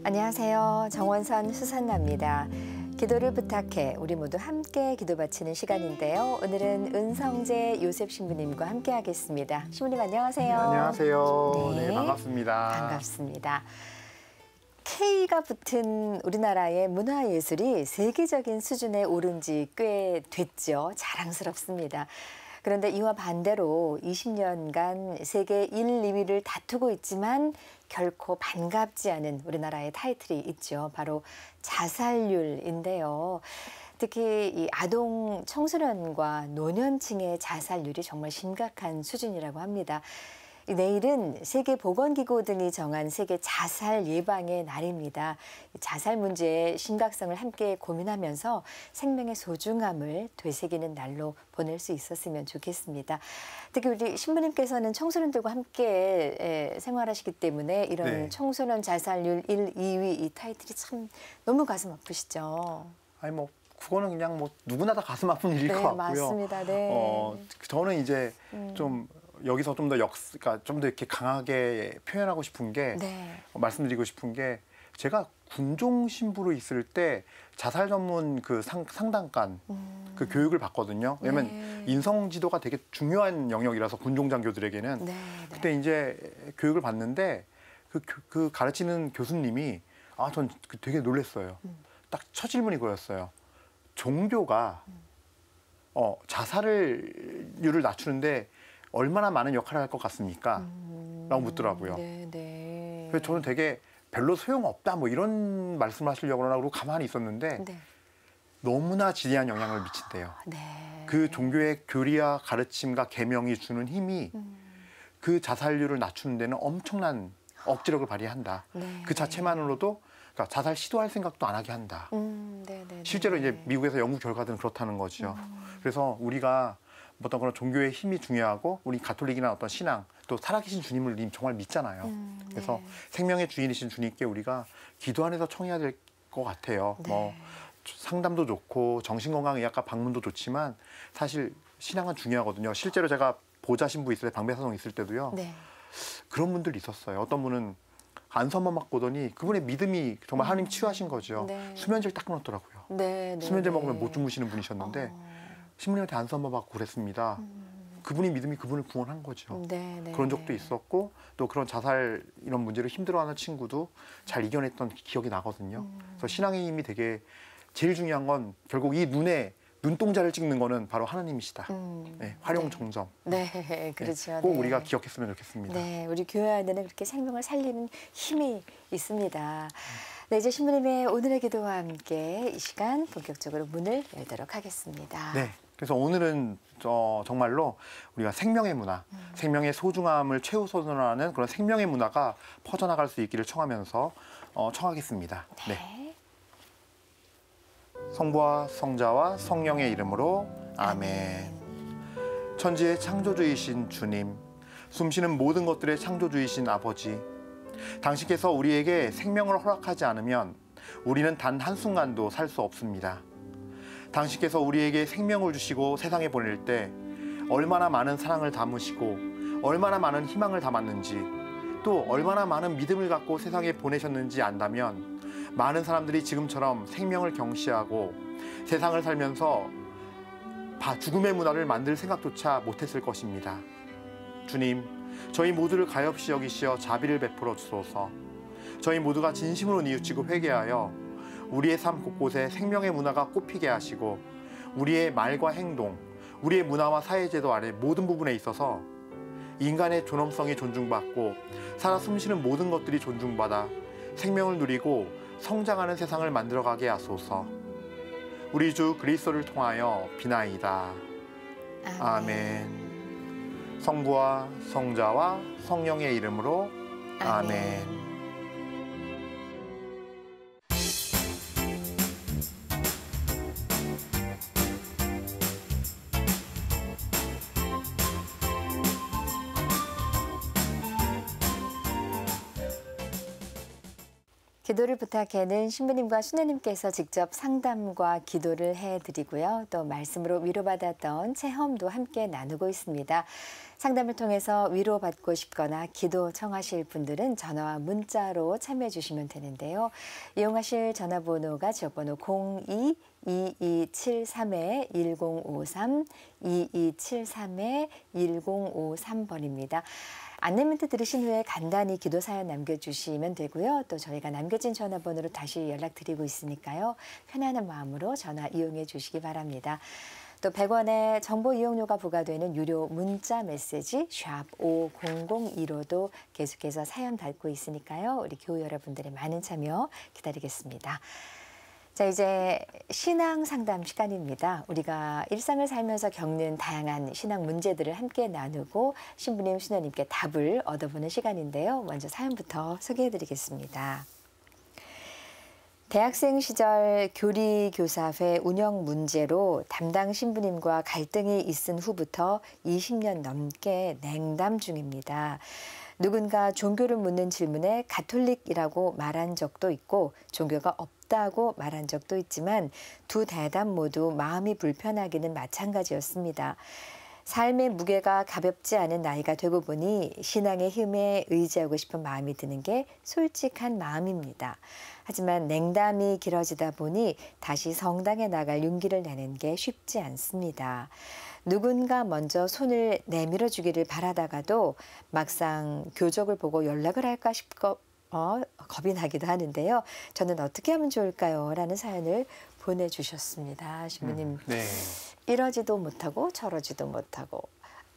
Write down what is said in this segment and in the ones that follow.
안녕하세요. 정원선 수산나입니다. 기도를 부탁해 우리 모두 함께 기도 바치는 시간인데요. 오늘은 은성재 요셉 신부님과 함께 하겠습니다. 신부님 안녕하세요. 네, 안녕하세요. 네, 네, 반갑습니다. 반갑습니다. K가 붙은 우리나라의 문화예술이 세계적인 수준에 오른 지 꽤 됐죠. 자랑스럽습니다. 그런데 이와 반대로 20년간 세계 1, 2위를 다투고 있지만 결코 반갑지 않은 우리나라의 타이틀이 있죠. 바로 자살률인데요. 특히 이 아동 청소년과 노년층의 자살률이 정말 심각한 수준이라고 합니다. 내일은 세계보건기구 등이 정한 세계 자살 예방의 날입니다. 자살 문제의 심각성을 함께 고민하면서 생명의 소중함을 되새기는 날로 보낼 수 있었으면 좋겠습니다. 특히 우리 신부님께서는 청소년들과 함께 생활하시기 때문에 이런 네. 청소년 자살률 1, 2위 이 타이틀이 참 너무 가슴 아프시죠? 아니 뭐 그거는 그냥 뭐 누구나 다 가슴 아픈 일일 것 같고요. 맞습니다. 네. 저는 이제 좀 여기서 좀 더 그러니까 좀 더 이렇게 강하게 표현하고 싶은 게 말씀드리고 싶은 게 제가 군종 신부로 있을 때 자살 전문 그 상담관 그 교육을 받거든요. 왜냐면 인성 지도가 되게 중요한 영역이라서 군종 장교들에게는 그때 이제 교육을 받는데 그 가르치는 교수님이 전 되게 놀랐어요. 딱 첫 질문이 그거였어요. 종교가 자살률을 낮추는데 얼마나 많은 역할을 할 것 같습니까? 라고 묻더라고요. 그래서 저는 되게 별로 소용없다 뭐 이런 말씀을 하시려고 그러고 가만히 있었는데 너무나 지대한 영향을 미친대요. 그 종교의 교리와 가르침과 계명이 주는 힘이 그 자살률을 낮추는 데는 엄청난 억지력을 발휘한다. 그 자체만으로도 그러니까 자살 시도할 생각도 안 하게 한다. 실제로 이제 미국에서 연구 결과들은 그렇다는 거죠. 그래서 우리가 어떤 그런 종교의 힘이 중요하고 우리 가톨릭이나 어떤 신앙 또 살아계신 주님을 정말 믿잖아요. 그래서 생명의 주인이신 주님께 우리가 기도 안에서 청해야 될 것 같아요. 뭐 상담도 좋고 정신건강의학과 방문도 좋지만 사실 신앙은 중요하거든요. 실제로 제가 보좌 신부 있을 때 방배사성 있을 때도요. 그런 분들 있었어요. 어떤 분은 안수한번 맞고 오더니 그분의 믿음이 정말 하나님 치유하신 거죠. 수면제를 딱 끊었더라고요. 수면제 먹으면 못 주무시는 분이셨는데 신부님한테 안수 한번 받고 그랬습니다. 그분이 믿음이 그분을 구원한 거죠. 그런 적도 있었고 또 그런 자살 이런 문제로 힘들어하는 친구도 잘 이겨냈던 기억이 나거든요. 그래서 신앙의 힘이 되게 제일 중요한 건 결국 이 눈동자를 찍는 거는 바로 하나님이시다. 활용정점. 그렇죠. 꼭 우리가 기억했으면 좋겠습니다. 우리 교회 안에는 그렇게 생명을 살리는 힘이 있습니다. 이제 신부님의 오늘의 기도와 함께 이 시간 본격적으로 문을 열도록 하겠습니다. 그래서 오늘은 정말로 우리가 생명의 문화, 생명의 소중함을 최우선으로 그런 생명의 문화가 퍼져나갈 수 있기를 청하면서 청하겠습니다. 성부와 성자와 성령의 이름으로 아멘. 천지의 창조주이신 주님, 숨쉬는 모든 것들의 창조주이신 아버지, 당신께서 우리에게 생명을 허락하지 않으면 우리는 단 한순간도 살 수 없습니다. 당신께서 우리에게 생명을 주시고 세상에 보낼 때 얼마나 많은 사랑을 담으시고 얼마나 많은 희망을 담았는지 또 얼마나 많은 믿음을 갖고 세상에 보내셨는지 안다면 많은 사람들이 지금처럼 생명을 경시하고 세상을 살면서 죽음의 문화를 만들 생각조차 못했을 것입니다. 주님, 저희 모두를 가엾이 여기시어 자비를 베풀어 주소서. 저희 모두가 진심으로 뉘우치고 회개하여 우리의 삶 곳곳에 생명의 문화가 꽃피게 하시고 우리의 말과 행동, 우리의 문화와 사회제도 아래 모든 부분에 있어서 인간의 존엄성이 존중받고 살아 숨쉬는 모든 것들이 존중받아 생명을 누리고 성장하는 세상을 만들어가게 하소서. 우리 주 그리스도를 통하여 비나이다. 아멘. 성부와 성자와 성령의 이름으로 아멘. 기도를 부탁해는 신부님과 수녀님께서 직접 상담과 기도를 해드리고요. 또 말씀으로 위로받았던 체험도 함께 나누고 있습니다. 상담을 통해서 위로받고 싶거나 기도 청하실 분들은 전화와 문자로 참여해 주시면 되는데요. 이용하실 전화번호가 지역번호 02-2273-1053, 2273-1053번입니다. 안내 멘트 들으신 후에 간단히 기도 사연 남겨주시면 되고요. 또 저희가 남겨진 전화번호로 다시 연락드리고 있으니까요. 편안한 마음으로 전화 이용해 주시기 바랍니다. 또 100원의 정보 이용료가 부과되는 유료 문자 메시지 샵 5002로도 계속해서 사연 받고 있으니까요. 우리 교우 여러분들의 많은 참여 기다리겠습니다. 자, 이제 신앙 상담 시간입니다. 우리가 일상을 살면서 겪는 다양한 신앙 문제들을 함께 나누고 신부님, 신녀님께 답을 얻어보는 시간인데요. 먼저 사연부터 소개해드리겠습니다. 대학생 시절 교리교사회 운영 문제로 담당 신부님과 갈등이 있은 후부터 20년 넘게 냉담 중입니다. 누군가 종교를 묻는 질문에 가톨릭이라고 말한 적도 있고 종교가 없다고 말한 적도 있지만 두 대답 모두 마음이 불편하기는 마찬가지였습니다. 삶의 무게가 가볍지 않은 나이가 되고 보니 신앙의 힘에 의지하고 싶은 마음이 드는 게 솔직한 마음입니다. 하지만 냉담이 길어지다 보니 다시 성당에 나갈 용기를 내는 게 쉽지 않습니다. 누군가 먼저 손을 내밀어 주기를 바라다가도 막상 교적을 보고 연락을 할까 싶고 겁이 나기도 하는데요. 저는 어떻게 하면 좋을까요? 라는 사연을 보내주셨습니다. 신부님. 네. 이러지도 못하고 저러지도 못하고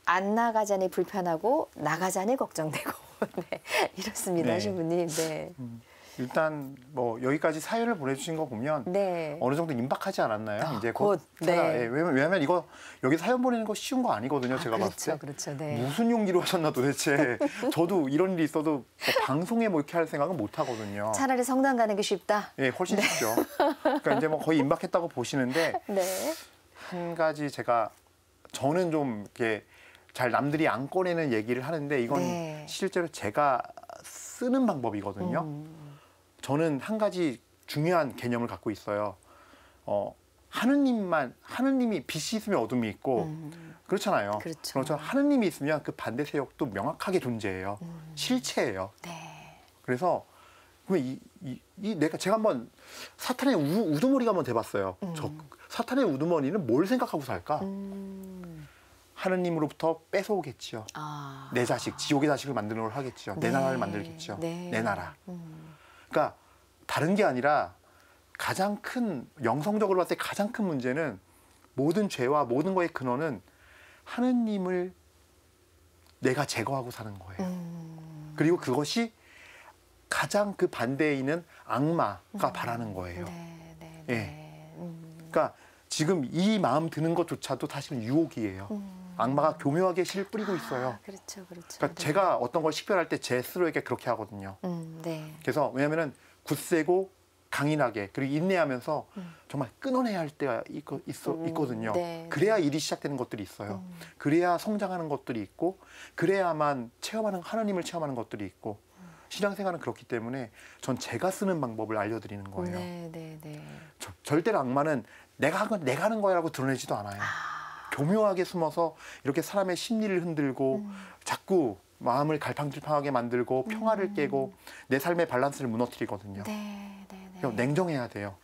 안 나가자니 불편하고 나가자니 걱정되고 네, 이렇습니다. 네. 신부님. 네. 일단 뭐 여기까지 사연을 보내주신 거 보면 네. 어느 정도 임박하지 않았나요? 이제 곧 네. 예, 왜냐면 이거 여기 사연 보내는 거 쉬운 거 아니거든요. 제가 봤을 때. 그렇죠. 네. 무슨 용기로 하셨나 도대체. 저도 이런 일이 있어도 뭐 방송에 뭐 이렇게 할 생각은 못 하거든요. 차라리 성당 가는 게 쉽다. 예, 훨씬 쉽죠. 그러니까 이제 뭐 거의 임박했다고 보시는데 네. 한 가지 저는 좀 이렇게 잘 남들이 안 꺼내는 얘기를 하는데 이건 네. 실제로 제가 쓰는 방법이거든요. 저는 한 가지 중요한 개념을 갖고 있어요. 하느님이 빛이 있으면 어둠이 있고 그렇잖아요. 그렇죠. 그렇죠. 하느님이 있으면 그 반대 세력도 명확하게 존재해요. 실체예요. 네. 그래서 제가 한번 사탄의 우두머리가 한번 돼봤어요. 사탄의 우두머리는 뭘 생각하고 살까? 하느님으로부터 뺏어오겠지요. 내 자식, 지옥의 자식을 만드는 걸 하겠지요. 내 나라를 만들겠지요. 네. 내 나라. 그러니까 다른 게 아니라 가장 큰 영성적으로 봤을 때 가장 큰 문제는 모든 죄와 모든 거의 근원은 하느님을 내가 제거하고 사는 거예요. 그리고 그것이 가장 그 반대에 있는 악마가 바라는 거예요. 예. 그러니까 지금 이 마음 드는 것조차도 사실은 유혹이에요. 악마가 교묘하게 실 뿌리고 있어요. 그렇죠. 그러니까 네. 제가 어떤 걸 식별할 때 제 스스로에게 그렇게 하거든요. 네. 그래서 왜냐하면은 굳세고 강인하게 그리고 인내하면서 정말 끊어내야 할 때가 있거든요. 네. 그래야 일이 시작되는 것들이 있어요. 그래야 성장하는 것들이 있고 그래야만 하나님을 체험하는 것들이 있고 신앙생활은 그렇기 때문에 전 제가 쓰는 방법을 알려드리는 거예요. 네. 절대로 악마는 내가 하는 거야라고 드러내지도 않아요. 교묘하게 숨어서 이렇게 사람의 심리를 흔들고 자꾸 마음을 갈팡질팡하게 만들고 평화를 깨고 내 삶의 밸런스를 무너뜨리거든요. 그래서 냉정해야 돼요.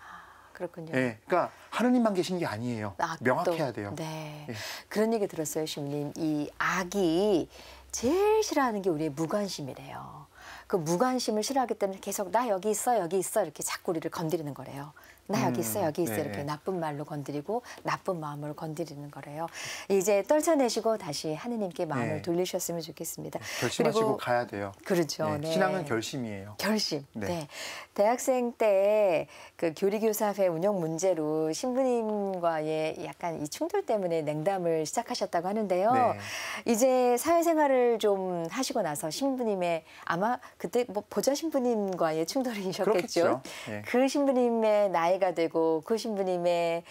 그렇군요. 예, 그러니까 하느님만 계신 게 아니에요. 명확해야 돼요. 네. 예. 그런 얘기 들었어요, 신부님. 이 악이 제일 싫어하는 게 우리의 무관심이래요. 그 무관심을 싫어하기 때문에 계속 나 여기 있어 이렇게 자꾸 우리를 건드리는 거래요. 나 여기 있어 네. 이렇게 나쁜 말로 건드리고 나쁜 마음으로 건드리는 거래요. 이제 떨쳐내시고 다시 하느님께 마음을 네. 돌리셨으면 좋겠습니다. 결심하시고 그리고 가야 돼요. 그렇죠. 네. 네. 신앙은 결심이에요. 결심. 네. 네. 대학생 때 그 교리교사회 운영 문제로 신부님과의 약간 이 충돌 때문에 냉담을 시작하셨다고 하는데요. 네. 이제 사회생활을 좀 하시고 나서 신부님의 아마 그때 뭐 보좌 신부님과의 충돌이셨겠죠. 그렇겠죠. 네. 그 신부님의 나이가 되고 그 신부님의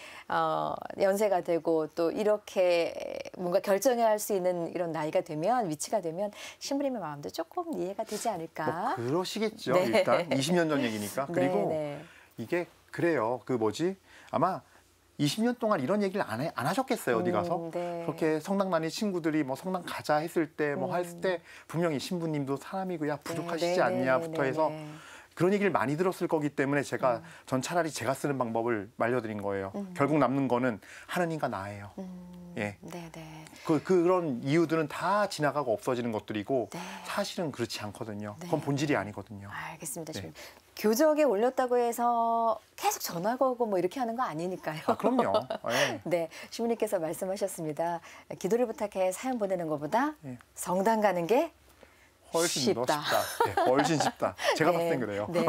연세가 되고 또 이렇게 뭔가 결정해야 할 수 있는 이런 나이가 되면 위치가 되면 신부님의 마음도 조금 이해가 되지 않을까. 뭐 그러시겠죠. 네. 일단 20년 전 얘기니까. 그리고 네. 이게 그래요. 아마 20년 동안 이런 얘기를 안 하셨겠어요, 어디 가서. 네. 그렇게 성당 다니는 친구들이 뭐 성당 가자 했을 때 뭐 했을 때 분명히 신부님도 사람이고 야 부족하시지 않냐부터 해서 그런 얘기를 많이 들었을 거기 때문에 전 차라리 제가 쓰는 방법을 말려드린 거예요. 결국 남는 거는 하느님과 나예요. 예. 네네. 그런 이유들은 다 지나가고 없어지는 것들이고 네. 사실은 그렇지 않거든요. 그건 본질이 아니거든요. 알겠습니다. 네. 교적에 올렸다고 해서 계속 전화가 오고 뭐 이렇게 하는 거 아니니까요. 아, 그럼요. 네. 네, 시부님께서 말씀하셨습니다. 기도를 부탁해 사연 보내는 것보다 네. 성당 가는 게 훨씬 더 쉽다. 네, 훨씬 쉽다. 제가 봤을 땐 그래요. 네.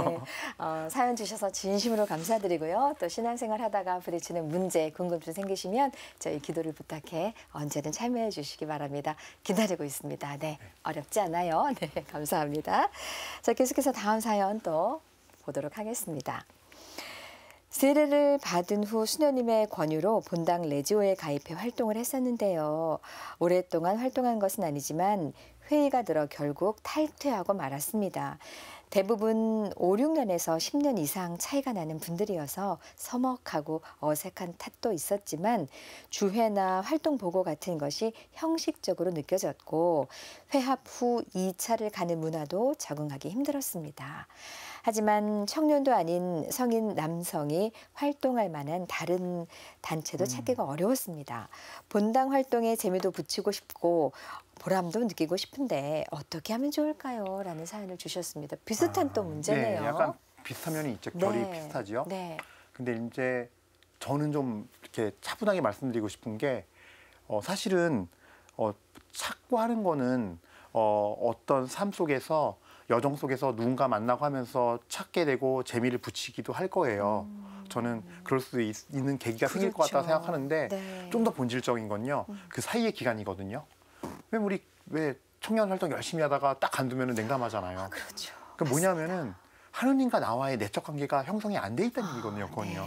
사연 주셔서 진심으로 감사드리고요. 또 신앙생활 하다가 부딪히는 문제, 궁금증 생기시면 저희 기도를 부탁해 언제든 참여해 주시기 바랍니다. 기다리고 있습니다. 네, 어렵지 않아요. 네, 감사합니다. 자, 계속해서 다음 사연 또 보도록 하겠습니다. 세례를 받은 후 수녀님의 권유로 본당 레지오에 가입해 활동을 했었는데요. 오랫동안 활동한 것은 아니지만 회의가 들어 결국 탈퇴하고 말았습니다. 대부분 5, 6년에서 10년 이상 차이가 나는 분들이어서 서먹하고 어색한 탓도 있었지만 주회나 활동 보고 같은 것이 형식적으로 느껴졌고 회합 후 2차를 가는 문화도 적응하기 힘들었습니다. 하지만 청년도 아닌 성인 남성이 활동할 만한 다른 단체도 찾기가 어려웠습니다. 본당 활동에 재미도 붙이고 싶고 보람도 느끼고 싶은데 어떻게 하면 좋을까요? 라는 사연을 주셨습니다. 비슷한 또 문제네요. 네, 약간 비슷한 면이 있죠. 결이 비슷하죠. 네. 근데 이제 저는 좀 이렇게 차분하게 말씀드리고 싶은 게 사실은 찾고 하는 거는 어떤 삶 속에서 여정 속에서 누군가 만나고 하면서 찾게 되고 재미를 붙이기도 할 거예요. 저는 그럴 수 있는 계기가 생길 것 같다 생각하는데 네. 좀 더 본질적인 건요. 그 사이의 기간이거든요. 왜 청년 활동 열심히 하다가 딱 간두면 냉담하잖아요. 그렇죠. 그 뭐냐면은 하느님과 나와의 내적 관계가 형성이 안 돼 있다는 얘기거든요. 그건요.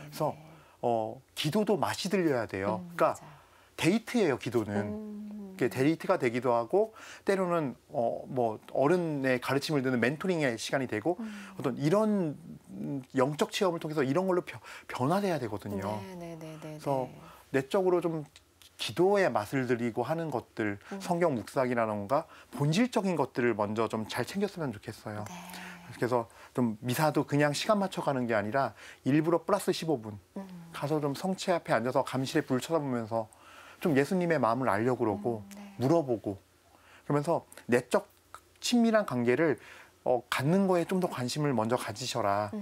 그래서 기도도 맛이 들려야 돼요. 그러니까 맞아요. 데이트예요. 기도는. 데이트가 되기도 하고 때로는 뭐 어른의 가르침을 듣는 멘토링의 시간이 되고 어떤 이런 영적 체험을 통해서 이런 걸로 변화돼야 되거든요. 그래서 내적으로 좀 기도의 맛을 들이고 하는 것들, 성경 묵상이라던가 본질적인 것들을 먼저 좀 잘 챙겼으면 좋겠어요. 네. 그래서 좀 미사도 그냥 시간 맞춰가는 게 아니라 일부러 플러스 15분 가서 좀 성체 앞에 앉아서 감실에 불 쳐다보면서 좀 예수님의 마음을 알려고 그러고 물어보고 그러면서 내적 친밀한 관계를 갖는 거에 좀 더 관심을 먼저 가지셔라.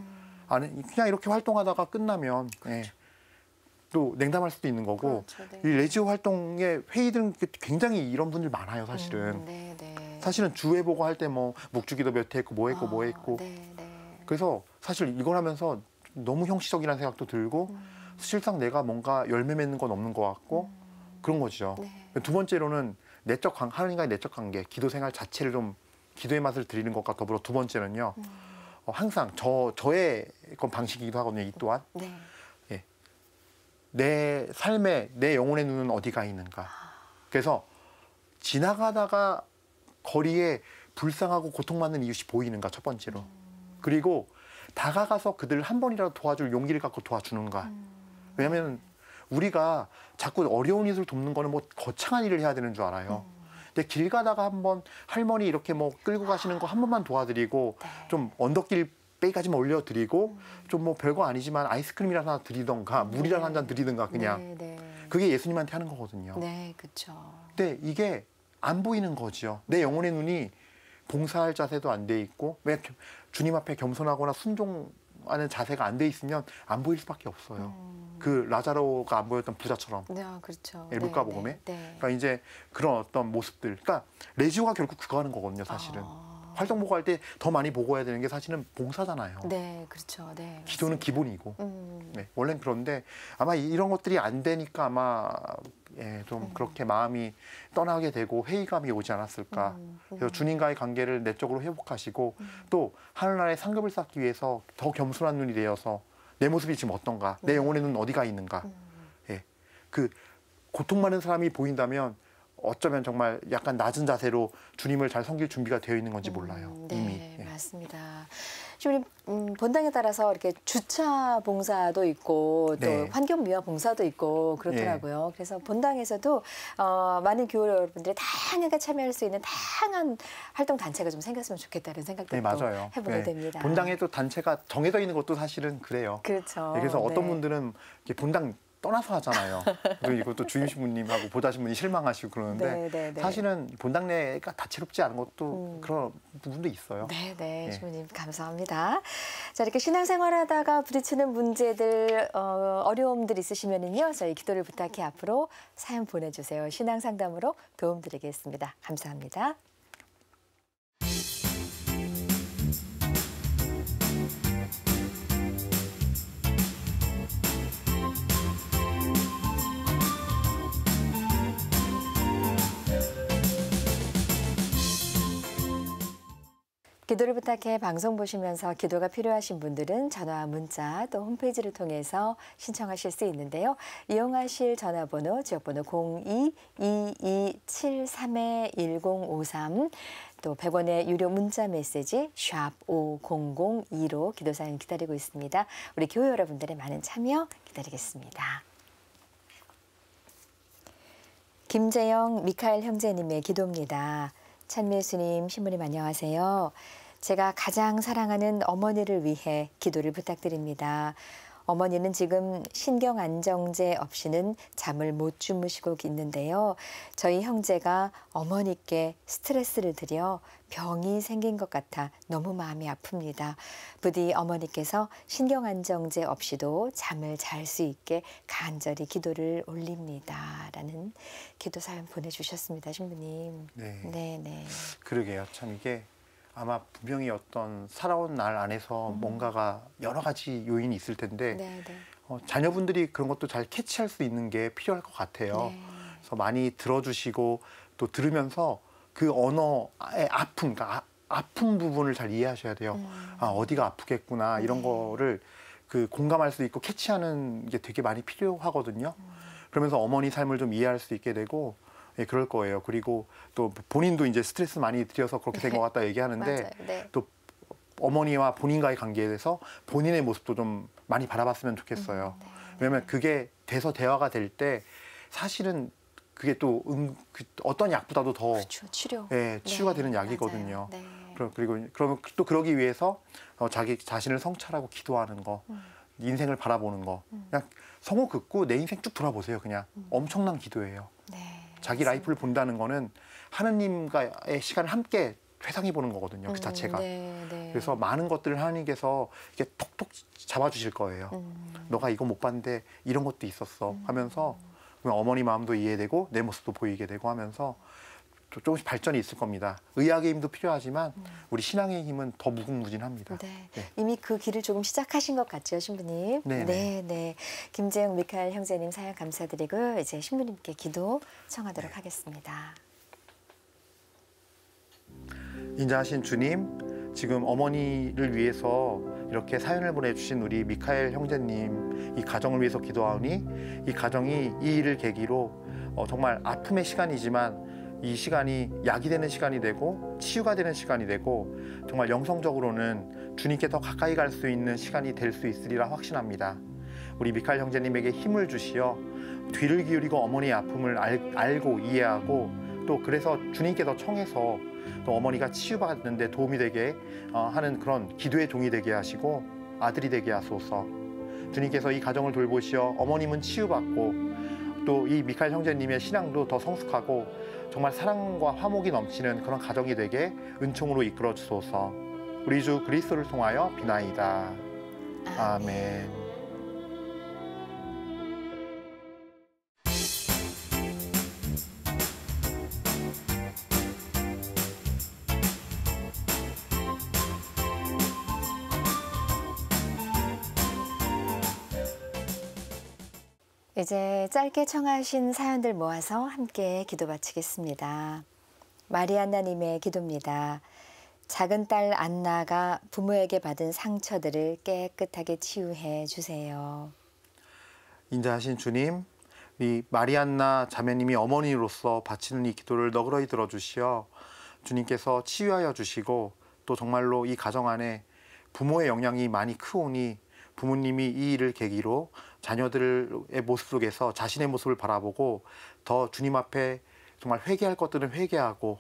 그냥 이렇게 활동하다가 끝나면 또 냉담할 수도 있는 거고 이 레지오 활동의 회의들은 굉장히 이런 분들 많아요. 사실은. 사실은 주회 보고 할 때 뭐 묵주기도 몇 회 했고 뭐 했고 뭐 했고 그래서 사실 이걸 하면서 너무 형식적이라는 생각도 들고 실상 내가 뭔가 열매 맺는 건 없는 것 같고 그런 거죠. 두 번째로는 하나님과의 내적 관계, 기도 생활 자체를 좀 기도의 맛을 드리는 것과 더불어 두 번째는요. 항상 저의 방식이기도 하거든요. 이 또한. 내 삶에 내 영혼의 눈은 어디가 있는가. 그래서 지나가다가 거리에 불쌍하고 고통받는 이웃이 보이는가 첫 번째로. 그리고 다가가서 그들을 한 번이라도 도와줄 용기를 갖고 도와주는가. 왜냐하면 우리가 자꾸 어려운 이웃을 돕는 거는 뭐 거창한 일을 해야 되는 줄 알아요. 근데 길 가다가 한번 할머니 이렇게 뭐 끌고 가시는 거 한 번만 도와드리고 좀 언덕길 빼기까지 올려드리고 좀 뭐 별거 아니지만 아이스크림이라도 하나 드리던가 물이라도 한 잔 드리던가 그냥 그게 예수님한테 하는 거거든요. 네, 그렇죠. 근데 이게 안 보이는 거죠. 내 영혼의 눈이 봉사할 자세도 안 돼 있고 왜 주님 앞에 겸손하거나 순종하는 자세가 안 돼 있으면 안 보일 수밖에 없어요. 그 라자로가 안 보였던 부자처럼. 네, 그렇죠. 루카복음에. 그러니까 이제 그런 어떤 모습들. 그러니까 레지오가 결국 그거 하는 거거든요, 사실은. 활동 보고할 때 더 많이 보고해야 되는 게 사실은 봉사잖아요. 네, 그렇죠. 네, 기도는 기본이고. 원래는 그런데 아마 이런 것들이 안 되니까 아마 좀 그렇게 마음이 떠나게 되고 회의감이 오지 않았을까. 그래서 주님과의 관계를 내적으로 회복하시고 또 하늘나라의 상급을 쌓기 위해서 더 겸손한 눈이 되어서 내 모습이 지금 어떤가, 내 영혼의 눈은 어디가 있는가. 그 고통 많은 사람이 보인다면 어쩌면 정말 약간 낮은 자세로 주님을 잘 섬길 준비가 되어 있는 건지 몰라요. 네, 이미. 맞습니다. 지금 본당에 따라서 이렇게 주차 봉사도 있고 또 네. 환경미화 봉사도 있고 그렇더라고요. 그래서 본당에서도 많은 교회 여러분들이 다양하게 참여할 수 있는 다양한 활동 단체가 좀 생겼으면 좋겠다는 생각도 네, 맞아요. 해보게 됩니다. 본당에 또 단체가 정해져 있는 것도 사실은 그래요. 그렇죠. 그래서 어떤 분들은 이렇게 본당 떠나서 하잖아요. 그리고 이것도 주임 신부님하고 보다신 분이 실망하시고 그러는데 사실은 본당 내가 다채롭지 않은 것도 그런 부분도 있어요. 네, 신부님 감사합니다. 자, 이렇게 신앙생활하다가 부딪히는 문제들, 어려움들 있으시면은요, 저희 기도를 부탁해 앞으로 사연 보내주세요. 신앙상담으로 도움드리겠습니다. 감사합니다. 기도를 부탁해 방송 보시면서 기도가 필요하신 분들은 전화, 문자 또 홈페이지를 통해서 신청하실 수 있는데요. 이용하실 전화번호, 지역번호 02-2273-1053 또 100원의 유료 문자 메시지 샵 5002로 기도 사연 기다리고 있습니다. 우리 교회 여러분들의 많은 참여 기다리겠습니다. 김재영, 미카엘 형제님의 기도입니다. 찬미예수님, 신부님 안녕하세요. 제가 가장 사랑하는 어머니를 위해 기도를 부탁드립니다. 어머니는 지금 신경안정제 없이는 잠을 못 주무시고 있는데요. 저희 형제가 어머니께 스트레스를 드려 병이 생긴 것 같아 너무 마음이 아픕니다. 부디 어머니께서 신경안정제 없이도 잠을 잘 수 있게 간절히 기도를 올립니다. 라는 기도 사연 보내주셨습니다. 신부님. 네. 그러게요. 참 이게 아마 분명히 어떤 살아온 날 안에서 뭔가가 여러 가지 요인이 있을 텐데 자녀분들이 그런 것도 잘 캐치할 수 있는 게 필요할 것 같아요. 그래서 많이 들어주시고 또 들으면서 그 언어의 아픔, 그러니까 아픈 부분을 잘 이해하셔야 돼요. 아, 어디가 아프겠구나 이런 거를 그 공감할 수 있고 캐치하는 게 되게 많이 필요하거든요. 그러면서 어머니 삶을 좀 이해할 수 있게 되고 그럴 거예요. 그리고 또 본인도 이제 스트레스 많이 들여서 그렇게 된 것 같다 얘기하는데 또 어머니와 본인과의 관계에 대해서 본인의 모습도 좀 많이 바라봤으면 좋겠어요. 왜냐하면 그게 돼서 대화가 될 때 사실은 그게 또 어떤 약보다도 더 그렇죠, 치료. 치유가 되는 약이거든요. 그리고 그러면 또 그러기 위해서 자기 자신을 성찰하고 기도하는 거, 인생을 바라보는 거, 그냥 성호 긋고 내 인생 쭉 돌아보세요. 그냥 엄청난 기도예요. 자기 라이프를 본다는 거는 하느님과의 시간을 함께 회상해 보는 거거든요. 그 자체가. 그래서 많은 것들을 하느님께서 이렇게 톡톡 잡아주실 거예요. 너가 이거 못 봤는데 이런 것도 있었어 하면서 어머니 마음도 이해되고 내 모습도 보이게 되고 하면서 조금씩 발전이 있을 겁니다. 의학의 힘도 필요하지만 우리 신앙의 힘은 더 무궁무진합니다. 이미 그 길을 조금 시작하신 것 같죠, 신부님? 네. 김재영, 미카엘 형제님 사연 감사드리고 이제 신부님께 기도 청하도록 하겠습니다. 인자하신 주님, 지금 어머니를 위해서 이렇게 사연을 보내주신 우리 미카엘 형제님 이 가정을 위해서 기도하오니 이 가정이 이 일을 계기로 정말 아픔의 시간이지만 이 시간이 약이 되는 시간이 되고 치유가 되는 시간이 되고 정말 영성적으로는 주님께 더 가까이 갈 수 있는 시간이 될 수 있으리라 확신합니다. 우리 미카엘 형제님에게 힘을 주시어 뒤를 기울이고 어머니의 아픔을 알고 이해하고 또 그래서 주님께 더 청해서 또 어머니가 치유받는 데 도움이 되게 하는 그런 기도의 종이 되게 하시고 아들이 되게 하소서. 주님께서 이 가정을 돌보시어 어머님은 치유받고 또 이 미카엘 형제님의 신앙도 더 성숙하고 정말 사랑과 화목이 넘치는 그런 가정이 되게 은총으로 이끌어 주소서. 우리 주 그리스도를 통하여 비나이다. 아멘. 이제 짧게 청하신 사연들 모아서 함께 기도 바치겠습니다. 마리안나님의 기도입니다. 작은 딸 안나가 부모에게 받은 상처들을 깨끗하게 치유해 주세요. 인자하신 주님, 이 마리안나 자매님이 어머니로서 바치는 이 기도를 너그러이 들어주시어 주님께서 치유하여 주시고 또 정말로 이 가정 안에 부모의 영향이 많이 크오니 부모님이 이 일을 계기로 자녀들의 모습 속에서 자신의 모습을 바라보고 더 주님 앞에 정말 회개할 것들은 회개하고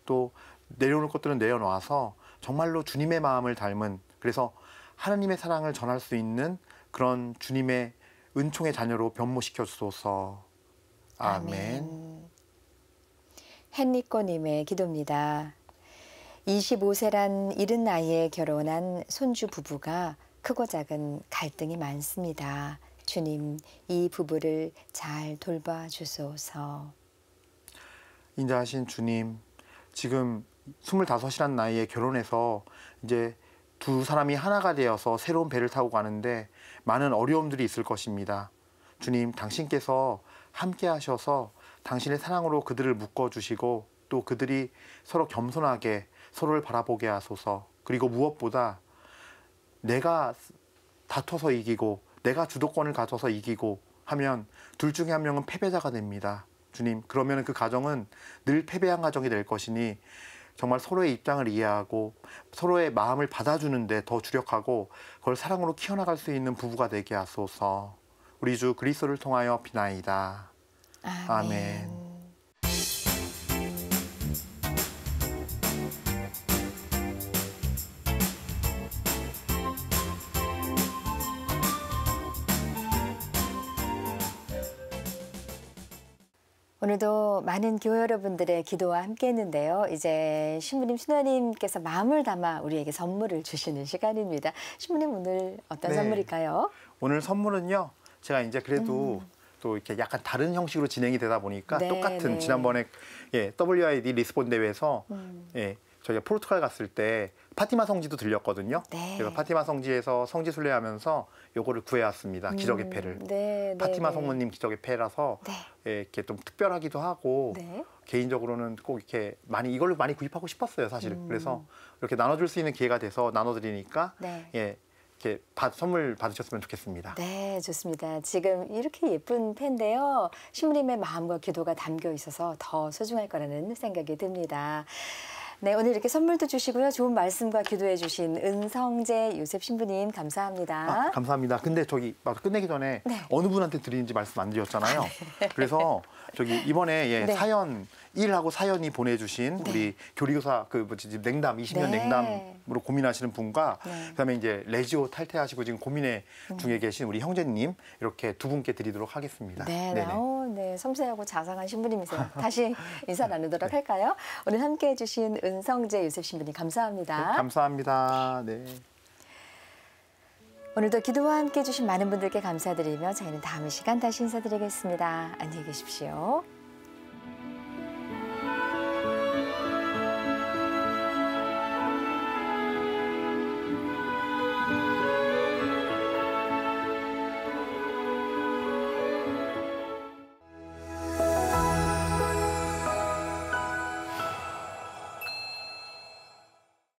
또 내려놓을 것들은 내려놓아서 정말로 주님의 마음을 닮은, 그래서 하나님의 사랑을 전할 수 있는 그런 주님의 은총의 자녀로 변모시켜 주소서. 아멘. 헨리코님의 기도입니다. 25세란 이른 나이에 결혼한 손주 부부가 크고 작은 갈등이 많습니다. 주님, 이 부부를 잘 돌봐 주소서. 인자하신 주님, 지금 25이란 나이에 결혼해서 이제 두 사람이 하나가 되어서 새로운 배를 타고 가는데 많은 어려움들이 있을 것입니다. 주님, 당신께서 함께 하셔서 당신의 사랑으로 그들을 묶어주시고 또 그들이 서로 겸손하게 서로를 바라보게 하소서. 그리고 무엇보다 내가 다퉈서 이기고 내가 주도권을 가져서 이기고 하면 둘 중에 한 명은 패배자가 됩니다. 주님, 그러면 그 가정은 늘 패배한 가정이 될 것이니 정말 서로의 입장을 이해하고 서로의 마음을 받아주는데 더 주력하고 그걸 사랑으로 키워나갈 수 있는 부부가 되게 하소서. 우리 주 그리스도를 통하여 비나이다. 아멘. 오늘도 많은 교회 여러분들의 기도와 함께 했는데요. 이제 신부님, 신하님께서 마음을 담아 우리에게 선물을 주시는 시간입니다. 신부님, 오늘 어떤 선물일까요? 오늘 선물은요. 제가 이제 그래도 또 이렇게 약간 다른 형식으로 진행이 되다 보니까 똑같은 지난번에 WID 리스본 대회에서 저희가 포르투갈 갔을 때 파티마 성지도 들렸거든요. 그래서 파티마 성지에서 성지 순례하면서 요거를 구해왔습니다. 기적의 패를. 파티마 성모님 기적의 패라서 이렇게 좀 특별하기도 하고 개인적으로는 꼭 이렇게 이걸로 많이 구입하고 싶었어요, 사실. 그래서 이렇게 나눠줄 수 있는 기회가 돼서 나눠드리니까 이렇게 선물 받으셨으면 좋겠습니다. 네, 좋습니다. 지금 이렇게 예쁜 패인데요. 신부님의 마음과 기도가 담겨 있어서 더 소중할 거라는 생각이 듭니다. 네, 오늘 이렇게 선물도 주시고요. 좋은 말씀과 기도해 주신 은성재 요셉 신부님 감사합니다. 감사합니다. 근데 저기 끝내기 전에 어느 분한테 드리는지 말씀 안 드렸잖아요. 그래서 저기 이번에 사연 1하고 사연이 보내주신 우리 교리교사 냉담 20년 냉담으로 고민하시는 분과 그다음에 이제 레지오 탈퇴하시고 지금 고민의 중에 계신 우리 형제님 이렇게 두 분께 드리도록 하겠습니다. 네, 섬세하고 자상한 신부님이세요. 다시 인사 나누도록 할까요? 오늘 함께해 주신 은성재 요셉 신부님 감사합니다. 감사합니다. 오늘도 기도와 함께해 주신 많은 분들께 감사드리며 저희는 다음 시간 다시 인사드리겠습니다. 안녕히 계십시오.